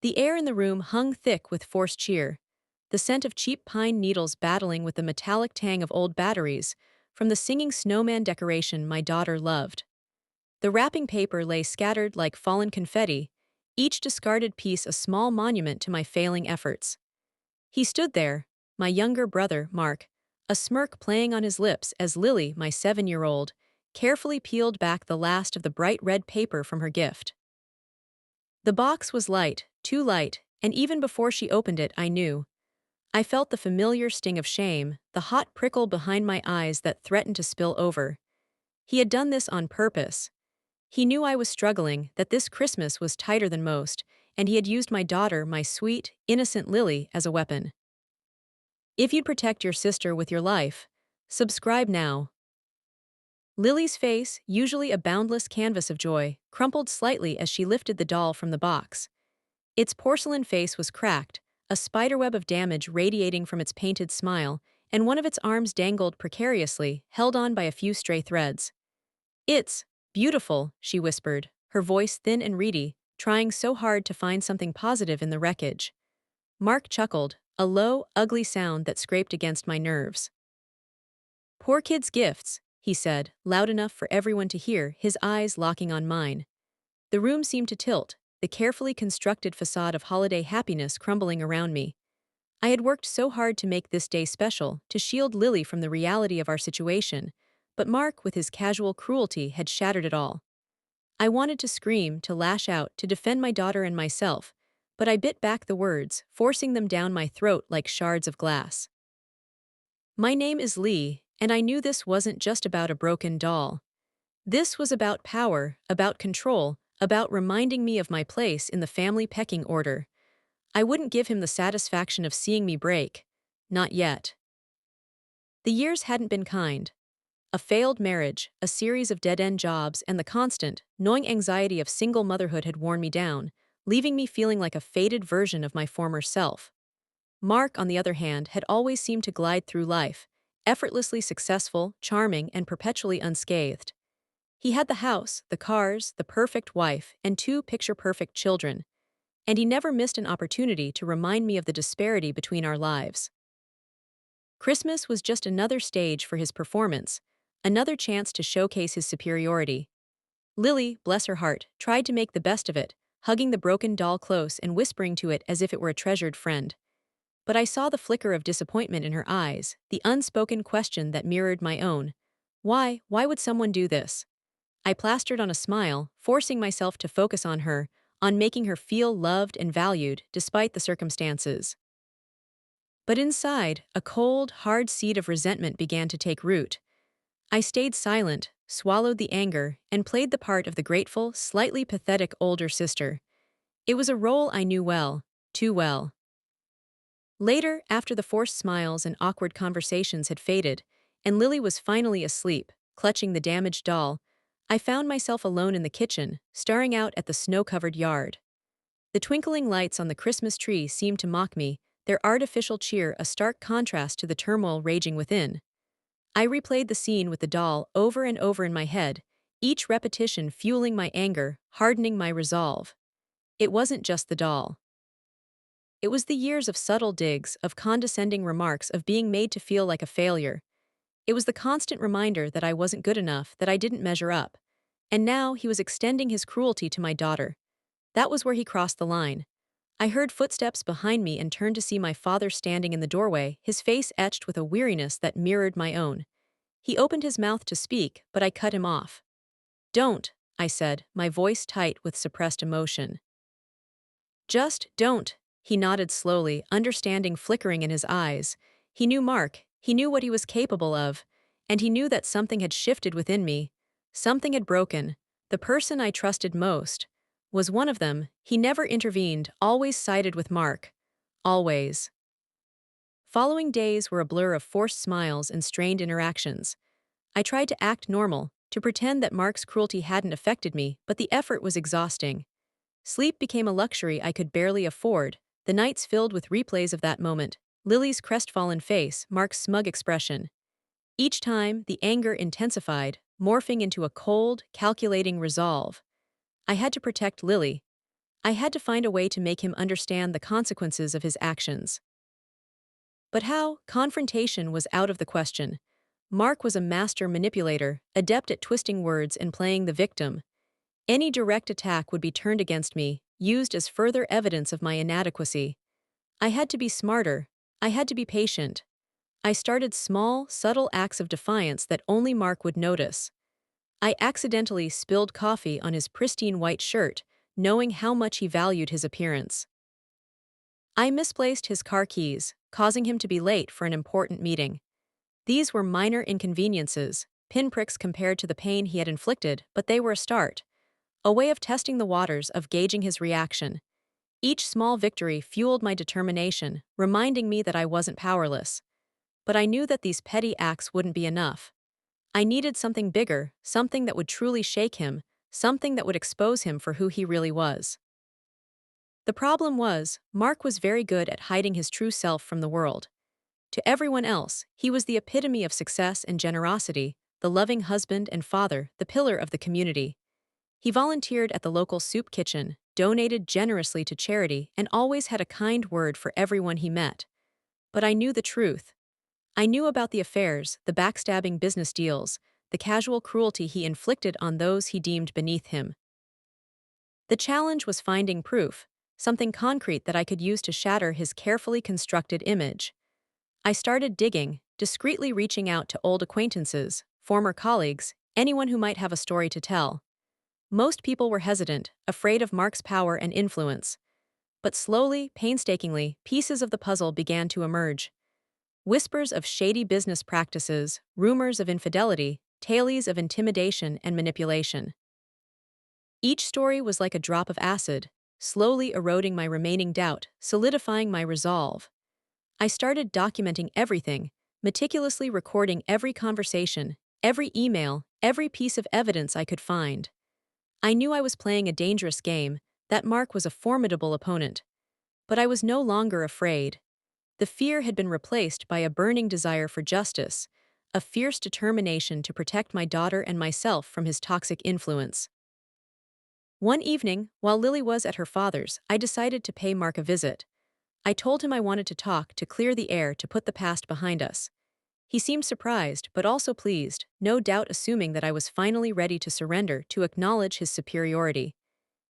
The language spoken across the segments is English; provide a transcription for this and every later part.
The air in the room hung thick with forced cheer, the scent of cheap pine needles battling with the metallic tang of old batteries, from the singing snowman decoration my daughter loved. The wrapping paper lay scattered like fallen confetti, each discarded piece a small monument to my failing efforts. He stood there, my younger brother, Mark, a smirk playing on his lips as Lily, my 7-year-old, carefully peeled back the last of the bright red paper from her gift. The box was light, too light, and even before she opened it, I knew. I felt the familiar sting of shame, the hot prickle behind my eyes that threatened to spill over. He had done this on purpose. He knew I was struggling, that this Christmas was tighter than most, and he had used my daughter, my sweet, innocent Lily, as a weapon. If you'd protect your sister with your life, subscribe now. Lily's face, usually a boundless canvas of joy, crumpled slightly as she lifted the doll from the box. Its porcelain face was cracked, a spiderweb of damage radiating from its painted smile, and one of its arms dangled precariously, held on by a few stray threads. "It's beautiful," she whispered, her voice thin and reedy, trying so hard to find something positive in the wreckage. Mark chuckled, a low, ugly sound that scraped against my nerves. "Poor kid's gifts," he said, loud enough for everyone to hear, his eyes locking on mine. The room seemed to tilt, the carefully constructed facade of holiday happiness crumbling around me. I had worked so hard to make this day special, to shield Lily from the reality of our situation, but Mark, with his casual cruelty, had shattered it all. I wanted to scream, to lash out, to defend my daughter and myself, but I bit back the words, forcing them down my throat like shards of glass. My name is Lee, and I knew this wasn't just about a broken doll. This was about power, about control, about reminding me of my place in the family pecking order. I wouldn't give him the satisfaction of seeing me break. Not yet. The years hadn't been kind. A failed marriage, a series of dead-end jobs, and the constant, gnawing anxiety of single motherhood had worn me down, leaving me feeling like a faded version of my former self. Mark, on the other hand, had always seemed to glide through life, effortlessly successful, charming, and perpetually unscathed. He had the house, the cars, the perfect wife, and 2 picture-perfect children, and he never missed an opportunity to remind me of the disparity between our lives. Christmas was just another stage for his performance, another chance to showcase his superiority. Lily, bless her heart, tried to make the best of it, hugging the broken doll close and whispering to it as if it were a treasured friend. But I saw the flicker of disappointment in her eyes, the unspoken question that mirrored my own. Why would someone do this? I plastered on a smile, forcing myself to focus on her, on making her feel loved and valued despite the circumstances. But inside, a cold, hard seed of resentment began to take root. I stayed silent, swallowed the anger, and played the part of the grateful, slightly pathetic older sister. It was a role I knew well, too well. Later, after the forced smiles and awkward conversations had faded, and Lily was finally asleep, clutching the damaged doll, I found myself alone in the kitchen, staring out at the snow-covered yard. The twinkling lights on the Christmas tree seemed to mock me, their artificial cheer a stark contrast to the turmoil raging within. I replayed the scene with the doll over and over in my head, each repetition fueling my anger, hardening my resolve. It wasn't just the doll. It was the years of subtle digs, of condescending remarks, of being made to feel like a failure. It was the constant reminder that I wasn't good enough, that I didn't measure up. And now he was extending his cruelty to my daughter. That was where he crossed the line. I heard footsteps behind me and turned to see my father standing in the doorway, his face etched with a weariness that mirrored my own. He opened his mouth to speak, but I cut him off. "Don't," I said, my voice tight with suppressed emotion. "Just don't," he nodded slowly, understanding flickering in his eyes. He knew Mark, he knew what he was capable of, and he knew that something had shifted within me. Something had broken. The person I trusted most was one of them. He never intervened, always sided with Mark. Always. Following days were a blur of forced smiles and strained interactions. I tried to act normal, to pretend that Mark's cruelty hadn't affected me, but the effort was exhausting. Sleep became a luxury I could barely afford, the nights filled with replays of that moment, Lily's crestfallen face, Mark's smug expression. Each time, the anger intensified, morphing into a cold, calculating resolve. I had to protect Lily. I had to find a way to make him understand the consequences of his actions. But how? Confrontation was out of the question. Mark was a master manipulator, adept at twisting words and playing the victim. Any direct attack would be turned against me, used as further evidence of my inadequacy. I had to be smarter. I had to be patient. I started small, subtle acts of defiance that only Mark would notice. I accidentally spilled coffee on his pristine white shirt, knowing how much he valued his appearance. I misplaced his car keys, causing him to be late for an important meeting. These were minor inconveniences, pinpricks compared to the pain he had inflicted, but they were a start. A way of testing the waters, of gauging his reaction. Each small victory fueled my determination, reminding me that I wasn't powerless. But I knew that these petty acts wouldn't be enough. I needed something bigger, something that would truly shake him, something that would expose him for who he really was. The problem was, Mark was very good at hiding his true self from the world. To everyone else, he was the epitome of success and generosity, the loving husband and father, the pillar of the community. He volunteered at the local soup kitchen, donated generously to charity, and always had a kind word for everyone he met. But I knew the truth. I knew about the affairs, the backstabbing business deals, the casual cruelty he inflicted on those he deemed beneath him. The challenge was finding proof, something concrete that I could use to shatter his carefully constructed image. I started digging, discreetly reaching out to old acquaintances, former colleagues, anyone who might have a story to tell. Most people were hesitant, afraid of Mark's power and influence. But slowly, painstakingly, pieces of the puzzle began to emerge. Whispers of shady business practices, rumors of infidelity, tales of intimidation and manipulation. Each story was like a drop of acid, slowly eroding my remaining doubt, solidifying my resolve. I started documenting everything, meticulously recording every conversation, every email, every piece of evidence I could find. I knew I was playing a dangerous game, that Mark was a formidable opponent. But I was no longer afraid. The fear had been replaced by a burning desire for justice, a fierce determination to protect my daughter and myself from his toxic influence. One evening, while Lily was at her father's, I decided to pay Mark a visit. I told him I wanted to talk, to clear the air, to put the past behind us. He seemed surprised, but also pleased, no doubt assuming that I was finally ready to surrender, to acknowledge his superiority.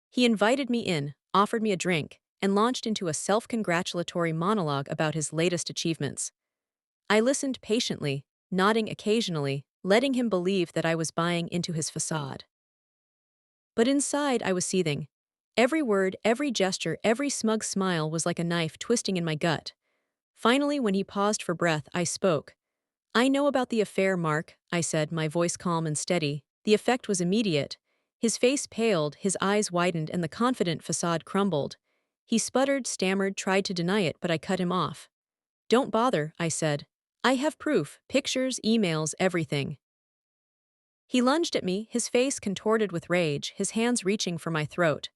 He invited me in, offered me a drink, and launched into a self-congratulatory monologue about his latest achievements. I listened patiently, nodding occasionally, letting him believe that I was buying into his facade. But inside I was seething. Every word, every gesture, every smug smile was like a knife twisting in my gut. Finally, when he paused for breath, I spoke. "I know about the affair, Mark," I said, my voice calm and steady. The effect was immediate. His face paled, his eyes widened, and the confident facade crumbled. He sputtered, stammered, tried to deny it, but I cut him off. "Don't bother," I said. "I have proof, pictures, emails, everything." He lunged at me, his face contorted with rage, his hands reaching for my throat.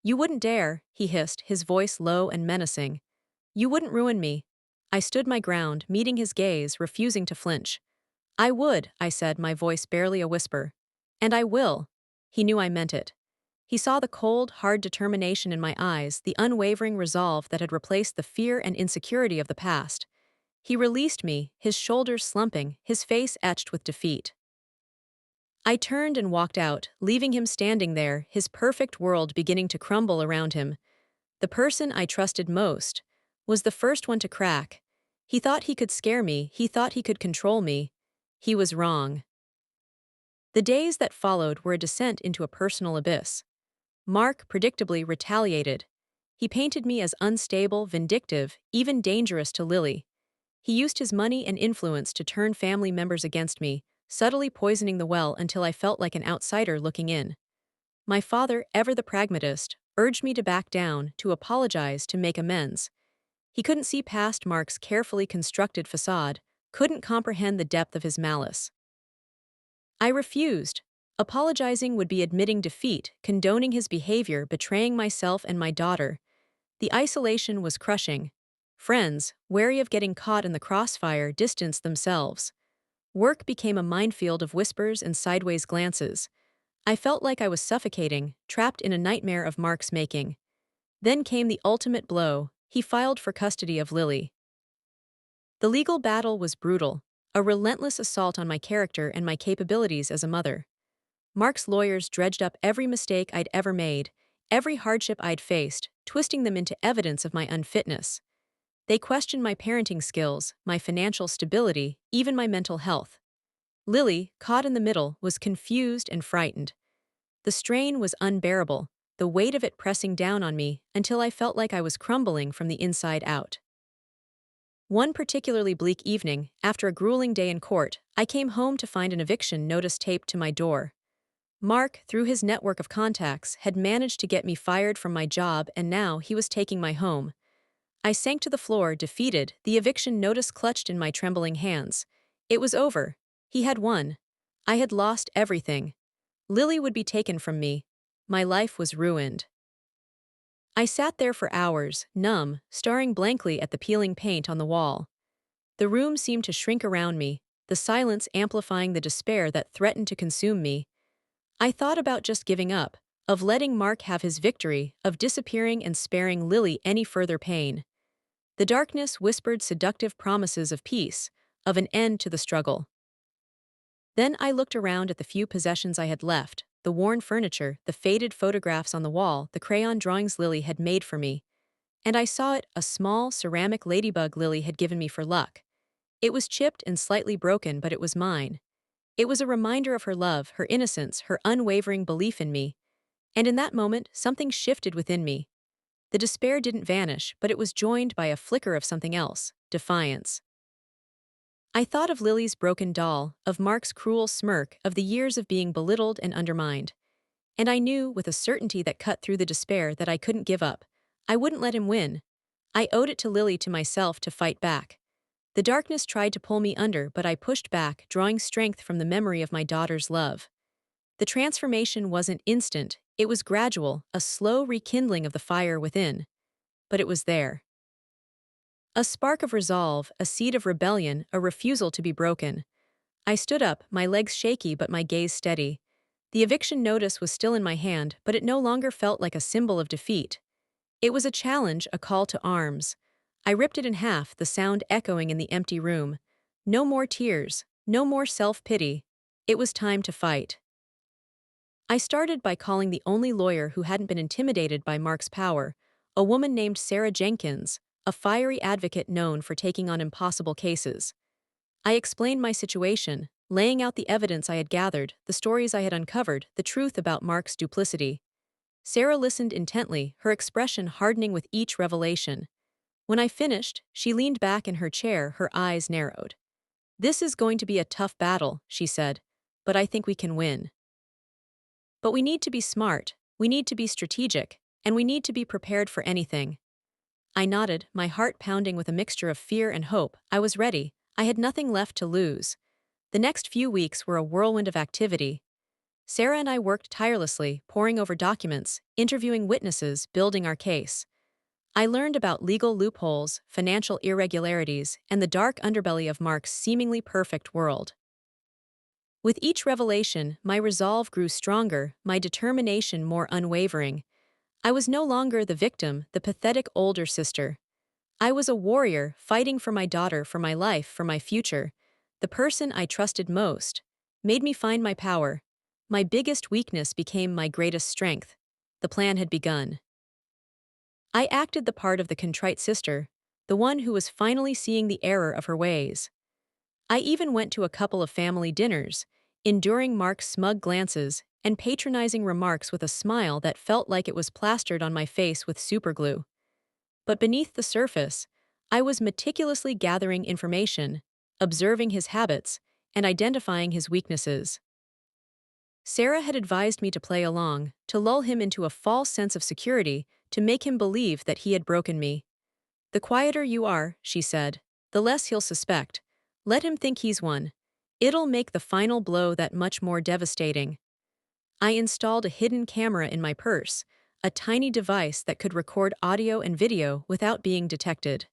"You wouldn't dare," he hissed, his voice low and menacing. "You wouldn't ruin me." I stood my ground, meeting his gaze, refusing to flinch. "I would," I said, my voice barely a whisper. "And I will." He knew I meant it. He saw the cold, hard determination in my eyes, the unwavering resolve that had replaced the fear and insecurity of the past. He released me, his shoulders slumping, his face etched with defeat. I turned and walked out, leaving him standing there, his perfect world beginning to crumble around him. The person I trusted most was the first one to crack. He thought he could scare me, he thought he could control me. He was wrong. The days that followed were a descent into a personal abyss. Mark predictably retaliated. He painted me as unstable, vindictive, even dangerous to Lily. He used his money and influence to turn family members against me, subtly poisoning the well until I felt like an outsider looking in. My father, ever the pragmatist, urged me to back down, to apologize, to make amends. He couldn't see past Mark's carefully constructed facade, couldn't comprehend the depth of his malice. I refused. Apologizing would be admitting defeat, condoning his behavior, betraying myself and my daughter. The isolation was crushing. Friends, wary of getting caught in the crossfire, distanced themselves. Work became a minefield of whispers and sideways glances. I felt like I was suffocating, trapped in a nightmare of Mark's making. Then came the ultimate blow. He filed for custody of Lily. The legal battle was brutal, a relentless assault on my character and my capabilities as a mother. Mark's lawyers dredged up every mistake I'd ever made, every hardship I'd faced, twisting them into evidence of my unfitness. They questioned my parenting skills, my financial stability, even my mental health. Lily, caught in the middle, was confused and frightened. The strain was unbearable, the weight of it pressing down on me until I felt like I was crumbling from the inside out. One particularly bleak evening, after a grueling day in court, I came home to find an eviction notice taped to my door. Mark, through his network of contacts, had managed to get me fired from my job, and now he was taking my home. I sank to the floor, defeated, the eviction notice clutched in my trembling hands. It was over. He had won. I had lost everything. Lily would be taken from me. My life was ruined. I sat there for hours, numb, staring blankly at the peeling paint on the wall. The room seemed to shrink around me, the silence amplifying the despair that threatened to consume me. I thought about just giving up, of letting Mark have his victory, of disappearing and sparing Lily any further pain. The darkness whispered seductive promises of peace, of an end to the struggle. Then I looked around at the few possessions I had left, the worn furniture, the faded photographs on the wall, the crayon drawings Lily had made for me. And I saw it, a small ceramic ladybug Lily had given me for luck. It was chipped and slightly broken, but it was mine. It was a reminder of her love, her innocence, her unwavering belief in me. And in that moment, something shifted within me. The despair didn't vanish, but it was joined by a flicker of something else, defiance. I thought of Lily's broken doll, of Mark's cruel smirk, of the years of being belittled and undermined. And I knew, with a certainty that cut through the despair, that I couldn't give up. I wouldn't let him win. I owed it to Lily, to myself, to fight back. The darkness tried to pull me under, but I pushed back, drawing strength from the memory of my daughter's love. The transformation wasn't instant, it was gradual, a slow rekindling of the fire within. But it was there. A spark of resolve, a seed of rebellion, a refusal to be broken. I stood up, my legs shaky but my gaze steady. The eviction notice was still in my hand, but it no longer felt like a symbol of defeat. It was a challenge, a call to arms. I ripped it in half, the sound echoing in the empty room. No more tears, no more self-pity. It was time to fight. I started by calling the only lawyer who hadn't been intimidated by Mark's power, a woman named Sarah Jenkins, a fiery advocate known for taking on impossible cases. I explained my situation, laying out the evidence I had gathered, the stories I had uncovered, the truth about Mark's duplicity. Sarah listened intently, her expression hardening with each revelation. When I finished, she leaned back in her chair, her eyes narrowed. "This is going to be a tough battle," she said, "but I think we can win. But we need to be smart, we need to be strategic, and we need to be prepared for anything." I nodded, my heart pounding with a mixture of fear and hope. I was ready. I had nothing left to lose. The next few weeks were a whirlwind of activity. Sarah and I worked tirelessly, poring over documents, interviewing witnesses, building our case. I learned about legal loopholes, financial irregularities, and the dark underbelly of Mark's seemingly perfect world. With each revelation, my resolve grew stronger, my determination more unwavering. I was no longer the victim, the pathetic older sister. I was a warrior, fighting for my daughter, for my life, for my future. The person I trusted most made me find my power. My biggest weakness became my greatest strength. The plan had begun. I acted the part of the contrite sister, the one who was finally seeing the error of her ways. I even went to a couple of family dinners, enduring Mark's smug glances and patronizing remarks with a smile that felt like it was plastered on my face with superglue. But beneath the surface, I was meticulously gathering information, observing his habits, and identifying his weaknesses. Sarah had advised me to play along, to lull him into a false sense of security, to make him believe that he had broken me. "The quieter you are," she said, "the less he'll suspect. Let him think he's won. It'll make the final blow that much more devastating." I installed a hidden camera in my purse, a tiny device that could record audio and video without being detected.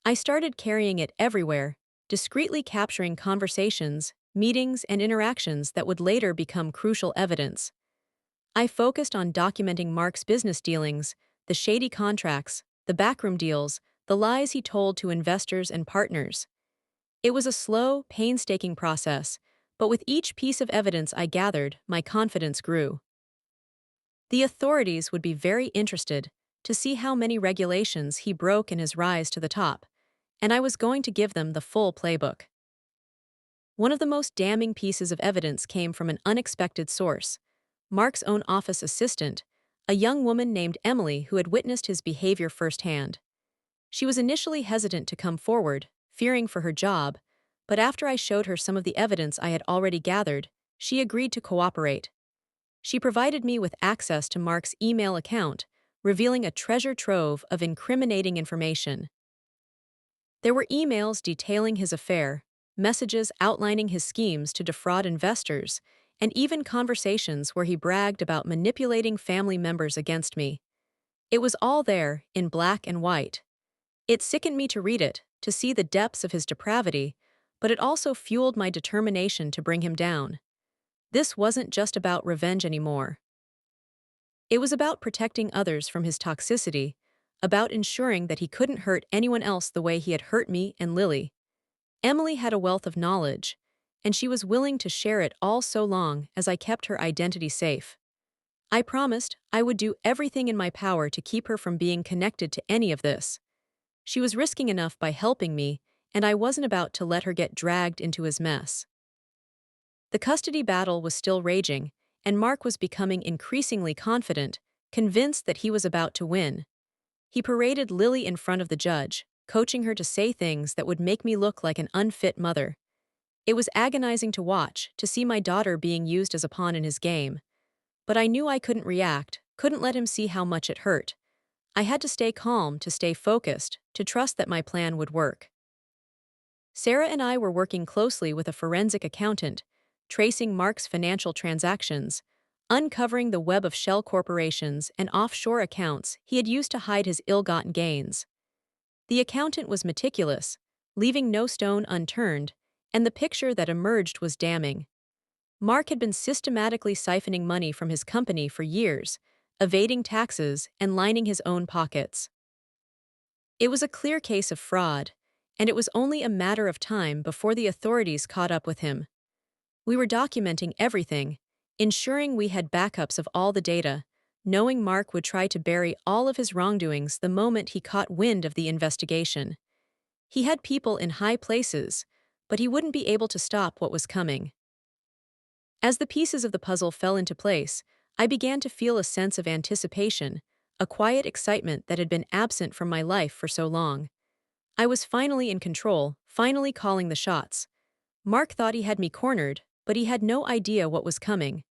I started carrying it everywhere, discreetly capturing conversations, meetings, and interactions that would later become crucial evidence. I focused on documenting Mark's business dealings, the shady contracts, the backroom deals, the lies he told to investors and partners. It was a slow, painstaking process, but with each piece of evidence I gathered, my confidence grew. The authorities would be very interested to see how many regulations he broke in his rise to the top, and I was going to give them the full playbook. One of the most damning pieces of evidence came from an unexpected source: Mark's own office assistant, a young woman named Emily who had witnessed his behavior firsthand. She was initially hesitant to come forward, fearing for her job, but after I showed her some of the evidence I had already gathered, she agreed to cooperate. She provided me with access to Mark's email account, revealing a treasure trove of incriminating information. There were emails detailing his affair, messages outlining his schemes to defraud investors, and even conversations where he bragged about manipulating family members against me. It was all there, in black and white. It sickened me to read it, to see the depths of his depravity, but it also fueled my determination to bring him down. This wasn't just about revenge anymore. It was about protecting others from his toxicity, about ensuring that he couldn't hurt anyone else the way he had hurt me and Lily. Emily had a wealth of knowledge, and she was willing to share it all so long as I kept her identity safe. I promised I would do everything in my power to keep her from being connected to any of this. She was risking enough by helping me, and I wasn't about to let her get dragged into his mess. The custody battle was still raging, and Mark was becoming increasingly confident, convinced that he was about to win. He paraded Lily in front of the judge, coaching her to say things that would make me look like an unfit mother. It was agonizing to watch, to see my daughter being used as a pawn in his game. But I knew I couldn't react, couldn't let him see how much it hurt. I had to stay calm, to stay focused, to trust that my plan would work. Sarah and I were working closely with a forensic accountant, tracing Mark's financial transactions, uncovering the web of shell corporations and offshore accounts he had used to hide his ill-gotten gains. The accountant was meticulous, leaving no stone unturned, and the picture that emerged was damning. Mark had been systematically siphoning money from his company for years, evading taxes and lining his own pockets. It was a clear case of fraud, and it was only a matter of time before the authorities caught up with him. We were documenting everything, ensuring we had backups of all the data, knowing Mark would try to bury all of his wrongdoings the moment he caught wind of the investigation. He had people in high places, but he wouldn't be able to stop what was coming. As the pieces of the puzzle fell into place, I began to feel a sense of anticipation, a quiet excitement that had been absent from my life for so long. I was finally in control, finally calling the shots. Mark thought he had me cornered, but he had no idea what was coming.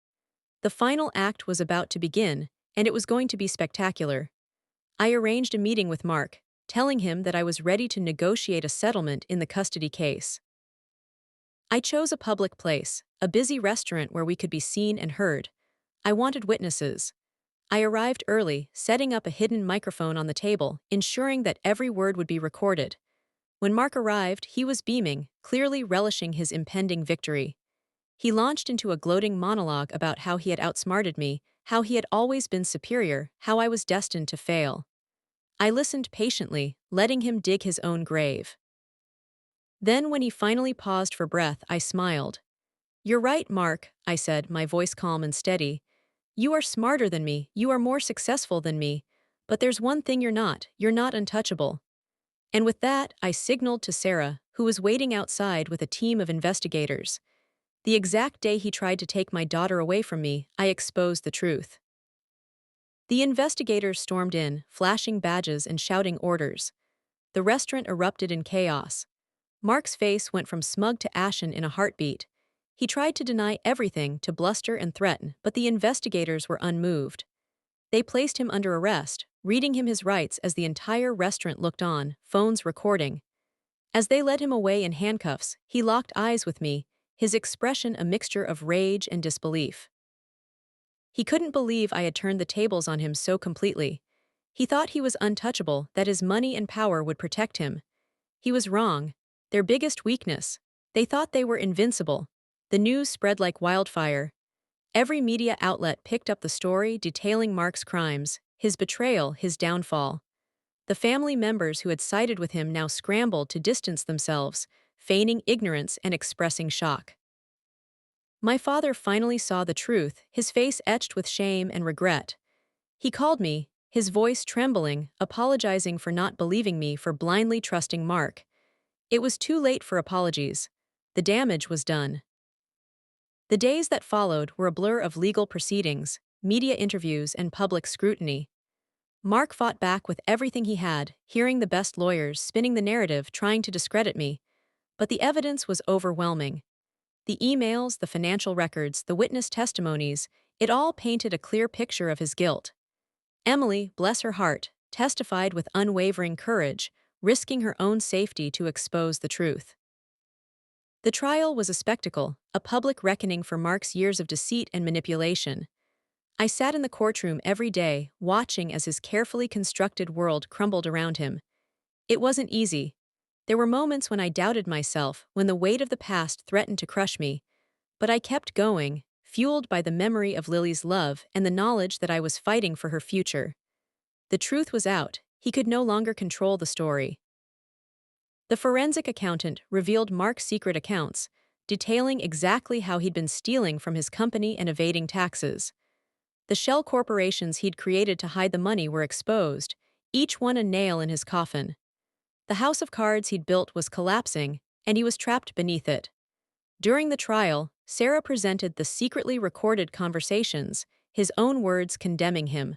The final act was about to begin, and it was going to be spectacular. I arranged a meeting with Mark, telling him that I was ready to negotiate a settlement in the custody case. I chose a public place, a busy restaurant where we could be seen and heard. I wanted witnesses. I arrived early, setting up a hidden microphone on the table, ensuring that every word would be recorded. When Mark arrived, he was beaming, clearly relishing his impending victory. He launched into a gloating monologue about how he had outsmarted me, how he had always been superior, how I was destined to fail. I listened patiently, letting him dig his own grave. Then, when he finally paused for breath, I smiled. "You're right, Mark," I said, my voice calm and steady. "You are smarter than me, you are more successful than me, but there's one thing you're not untouchable." And with that, I signaled to Sarah, who was waiting outside with a team of investigators. The exact day he tried to take my daughter away from me, I exposed the truth. The investigators stormed in, flashing badges and shouting orders. The restaurant erupted in chaos. Mark's face went from smug to ashen in a heartbeat. He tried to deny everything, to bluster and threaten, but the investigators were unmoved. They placed him under arrest, reading him his rights as the entire restaurant looked on, phones recording. As they led him away in handcuffs, he locked eyes with me, his expression a mixture of rage and disbelief. He couldn't believe I had turned the tables on him so completely. He thought he was untouchable, that his money and power would protect him. He was wrong. Their biggest weakness. They thought they were invincible. The news spread like wildfire. Every media outlet picked up the story detailing Mark's crimes, his betrayal, his downfall. The family members who had sided with him now scrambled to distance themselves, feigning ignorance and expressing shock. My father finally saw the truth, his face etched with shame and regret. He called me, his voice trembling, apologizing for not believing me, for blindly trusting Mark. It was too late for apologies. The damage was done. The days that followed were a blur of legal proceedings, media interviews, and public scrutiny. Mark fought back with everything he had, hearing the best lawyers, spinning the narrative, trying to discredit me. But the evidence was overwhelming. The emails, the financial records, the witness testimonies, it all painted a clear picture of his guilt. Emily, bless her heart, testified with unwavering courage, risking her own safety to expose the truth. The trial was a spectacle, a public reckoning for Mark's years of deceit and manipulation. I sat in the courtroom every day, watching as his carefully constructed world crumbled around him. It wasn't easy. There were moments when I doubted myself, when the weight of the past threatened to crush me. But I kept going, fueled by the memory of Lily's love and the knowledge that I was fighting for her future. The truth was out. He could no longer control the story. The forensic accountant revealed Mark's secret accounts, detailing exactly how he'd been stealing from his company and evading taxes. The shell corporations he'd created to hide the money were exposed, each one a nail in his coffin. The house of cards he'd built was collapsing, and he was trapped beneath it. During the trial, Sarah presented the secretly recorded conversations, his own words condemning him.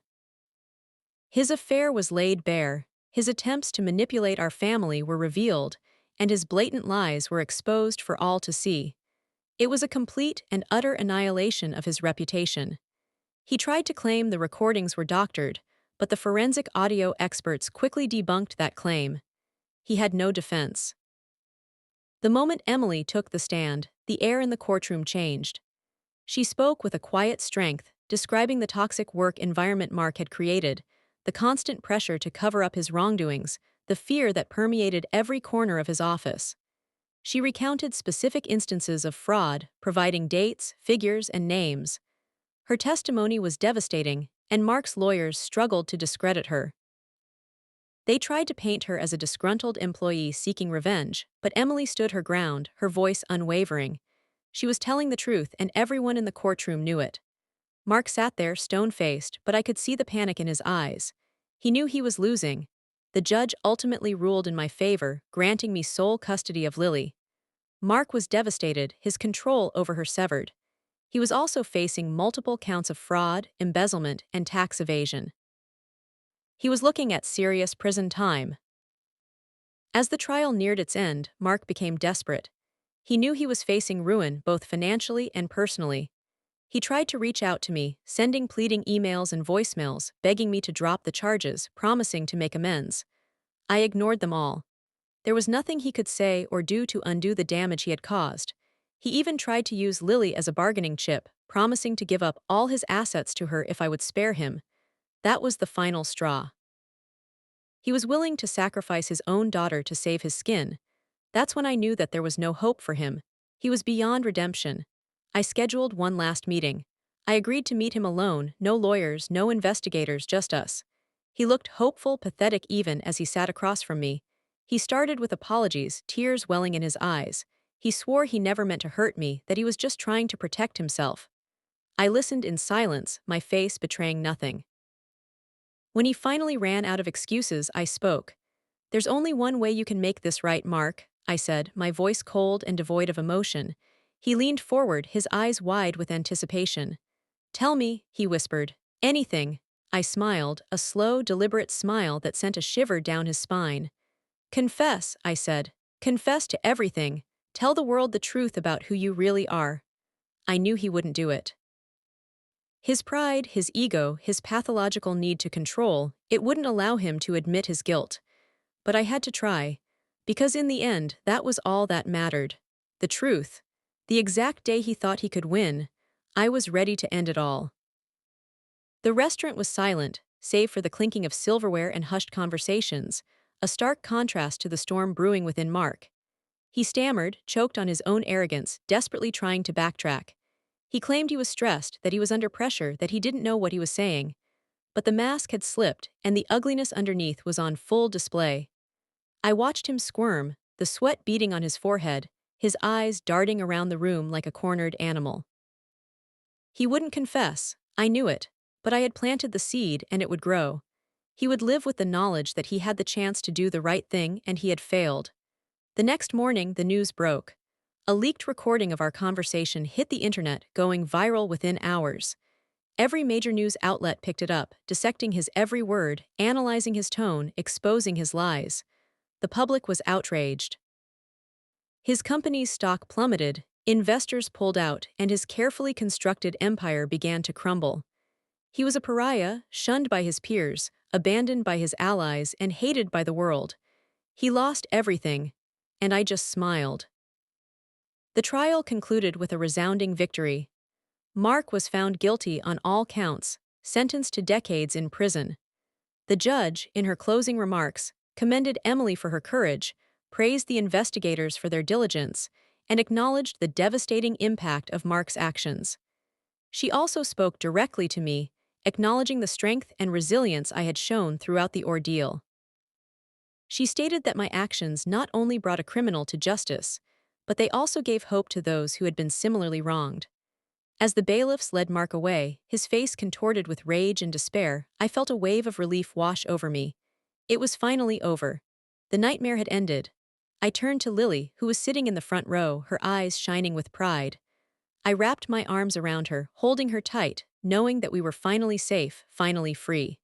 His affair was laid bare, his attempts to manipulate our family were revealed, and his blatant lies were exposed for all to see. It was a complete and utter annihilation of his reputation. He tried to claim the recordings were doctored, but the forensic audio experts quickly debunked that claim. He had no defense. The moment Emily took the stand, the air in the courtroom changed. She spoke with a quiet strength, describing the toxic work environment Mark had created, the constant pressure to cover up his wrongdoings, the fear that permeated every corner of his office. She recounted specific instances of fraud, providing dates, figures, and names. Her testimony was devastating, and Mark's lawyers struggled to discredit her. They tried to paint her as a disgruntled employee seeking revenge, but Emily stood her ground, her voice unwavering. She was telling the truth, and everyone in the courtroom knew it. Mark sat there, stone-faced, but I could see the panic in his eyes. He knew he was losing. The judge ultimately ruled in my favor, granting me sole custody of Lily. Mark was devastated, his control over her severed. He was also facing multiple counts of fraud, embezzlement, and tax evasion. He was looking at serious prison time. As the trial neared its end, Mark became desperate. He knew he was facing ruin both financially and personally. He tried to reach out to me, sending pleading emails and voicemails, begging me to drop the charges, promising to make amends. I ignored them all. There was nothing he could say or do to undo the damage he had caused. He even tried to use Lily as a bargaining chip, promising to give up all his assets to her if I would spare him. That was the final straw. He was willing to sacrifice his own daughter to save his skin. That's when I knew that there was no hope for him. He was beyond redemption. I scheduled one last meeting. I agreed to meet him alone, no lawyers, no investigators, just us. He looked hopeful, pathetic even as he sat across from me. He started with apologies, tears welling in his eyes. He swore he never meant to hurt me, that he was just trying to protect himself. I listened in silence, my face betraying nothing. When he finally ran out of excuses, I spoke. "There's only one way you can make this right, Mark," I said, my voice cold and devoid of emotion. He leaned forward, his eyes wide with anticipation. "Tell me," he whispered. "Anything." I smiled, a slow, deliberate smile that sent a shiver down his spine. "Confess," I said. "Confess to everything. Tell the world the truth about who you really are." I knew he wouldn't do it. His pride, his ego, his pathological need to control, it wouldn't allow him to admit his guilt. But I had to try. Because in the end, that was all that mattered. The truth. The exact day he thought he could win, I was ready to end it all. The restaurant was silent, save for the clinking of silverware and hushed conversations, a stark contrast to the storm brewing within Mark. He stammered, choked on his own arrogance, desperately trying to backtrack. He claimed he was stressed, that he was under pressure, that he didn't know what he was saying. but the mask had slipped and the ugliness underneath was on full display. I watched him squirm, the sweat beading on his forehead, his eyes darting around the room like a cornered animal. He wouldn't confess, I knew it, but I had planted the seed and it would grow. He would live with the knowledge that he had the chance to do the right thing and he had failed. The next morning, the news broke. A leaked recording of our conversation hit the internet, going viral within hours. Every major news outlet picked it up, dissecting his every word, analyzing his tone, exposing his lies. The public was outraged. His company's stock plummeted, investors pulled out, and his carefully constructed empire began to crumble. He was a pariah, shunned by his peers, abandoned by his allies, and hated by the world. He lost everything, and I just smiled. The trial concluded with a resounding victory. Mark was found guilty on all counts, sentenced to decades in prison. The judge, in her closing remarks, commended Emily for her courage, praised the investigators for their diligence, and acknowledged the devastating impact of Mark's actions. She also spoke directly to me, acknowledging the strength and resilience I had shown throughout the ordeal. She stated that my actions not only brought a criminal to justice, but they also gave hope to those who had been similarly wronged. As the bailiffs led Mark away, his face contorted with rage and despair, I felt a wave of relief wash over me. It was finally over. The nightmare had ended. I turned to Lily, who was sitting in the front row, her eyes shining with pride. I wrapped my arms around her, holding her tight, knowing that we were finally safe, finally free.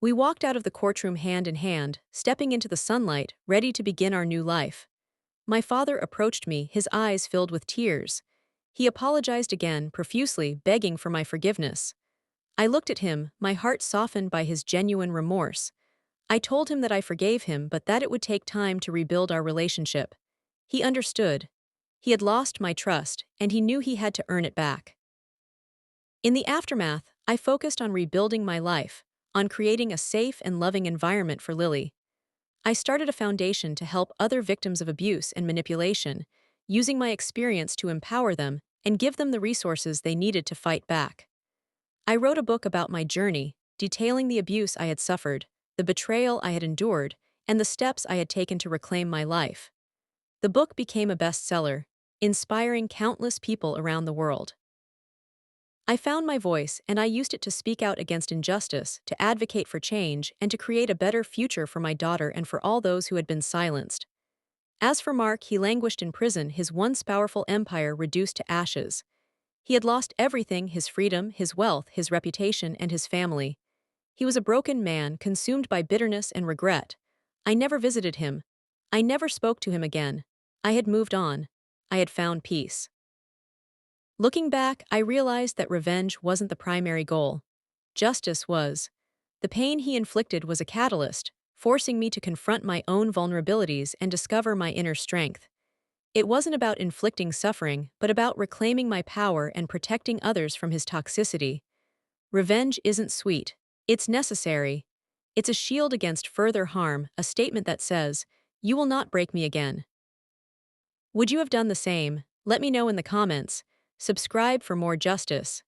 We walked out of the courtroom hand in hand, stepping into the sunlight, ready to begin our new life. My father approached me, his eyes filled with tears. He apologized again, profusely, begging for my forgiveness. I looked at him, my heart softened by his genuine remorse. I told him that I forgave him, but that it would take time to rebuild our relationship. He understood. He had lost my trust, and he knew he had to earn it back. In the aftermath, I focused on rebuilding my life, on creating a safe and loving environment for Lily. I started a foundation to help other victims of abuse and manipulation, using my experience to empower them and give them the resources they needed to fight back. I wrote a book about my journey, detailing the abuse I had suffered, the betrayal I had endured, and the steps I had taken to reclaim my life. The book became a bestseller, inspiring countless people around the world. I found my voice, and I used it to speak out against injustice, to advocate for change, and to create a better future for my daughter and for all those who had been silenced. As for Mark, he languished in prison, his once powerful empire reduced to ashes. He had lost everything: his freedom, his wealth, his reputation, and his family. He was a broken man, consumed by bitterness and regret. I never visited him. I never spoke to him again. I had moved on. I had found peace. Looking back, I realized that revenge wasn't the primary goal. Justice was. The pain he inflicted was a catalyst, forcing me to confront my own vulnerabilities and discover my inner strength. It wasn't about inflicting suffering, but about reclaiming my power and protecting others from his toxicity. Revenge isn't sweet. It's necessary. It's a shield against further harm, a statement that says, "You will not break me again." Would you have done the same? Let me know in the comments. Subscribe for more justice.